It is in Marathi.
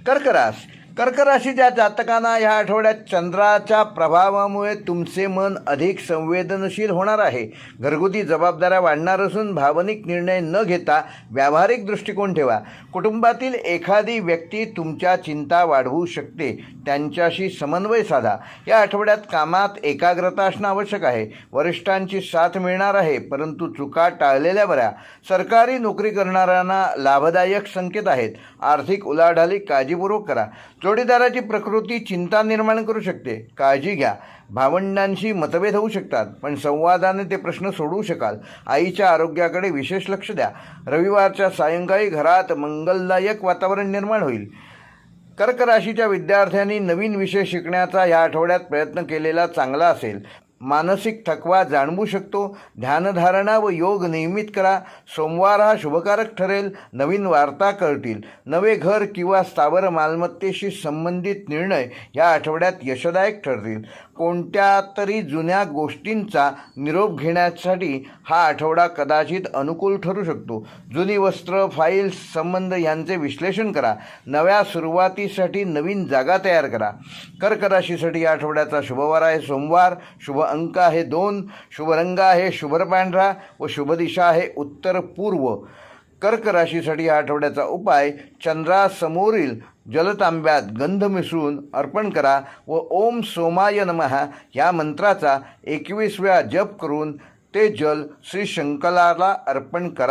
कर्क राशीच्या जातकांना या आठवड्यात चंद्राच्या प्रभावामुळे तुमचे मन अधिक संवेदनशील होणार आहे. घरगुती जबाबदाऱ्या वाढणार असून भावनिक निर्णय न घेता व्यावहारिक दृष्टिकोन ठेवा. कुटुंबातील एखादी व्यक्ती तुमच्या चिंता वाढवू शकते, त्यांच्याशी समन्वय साधा. या आठवड्यात कामात एकाग्रता असणं आवश्यक आहे. वरिष्ठांची साथ मिळणार आहे, परंतु चुका टाळलेल्या बऱ्या. सरकारी नोकरी करणाऱ्यांना लाभदायक संकेत आहेत. आर्थिक उलाढाली काळजीपूर्वक करा. जोडीदाराची प्रकृती चिंता निर्माण करू शकते, काळजी घ्या. भावंडांशी मतभेद होऊ शकतात, पण संवादाने ते प्रश्न सोडवू शकाल. आईच्या आरोग्याकडे विशेष लक्ष द्या. रविवारच्या सायंकाळी घरात मंगलदायक वातावरण निर्माण होईल. कर्क राशीच्या विद्यार्थ्यांनी नवीन विषय शिकण्याचा या आठवड्यात प्रयत्न केलेला चांगला असेल. मानसिक थकवा जाणवू शकतो. ध्यानधारणा व योग नियमित करा. सोमवार हा शुभकारक ठरेल. नवीन वार्ता कळतील. नवे घर किंवा स्थावर मालमत्तेशी संबंधित निर्णय या आठवड्यात यशदायक ठरतील. कोणत्या तरी जुन्या गोष्टींचा निरोप घेण्यासाठी हा आठवडा कदाचित अनुकूल ठरू शकतो. जुनी वस्त्र, फाईल्स, संबंध यांचे विश्लेषण करा. नव्या सुरुवातीसाठी नवीन जागा तयार करा. कर्क राशीसाठी या आठवड्याचा शुभवार आहे सोमवार. शुभ अंक आहे 2. शुभ रंग आहे शुभ्र पांढरा व शुभ दिशा आहे उत्तर पूर्व. कर्क राशीसाठी या आठवड्याचा उपाय चंद्रासमोरील जलतांब्यात गंध मिसळून अर्पण करा व ओम सोमाय नमः या मंत्राचा 21 वेळा जप करून ते जल श्री शंकराला अर्पण करा.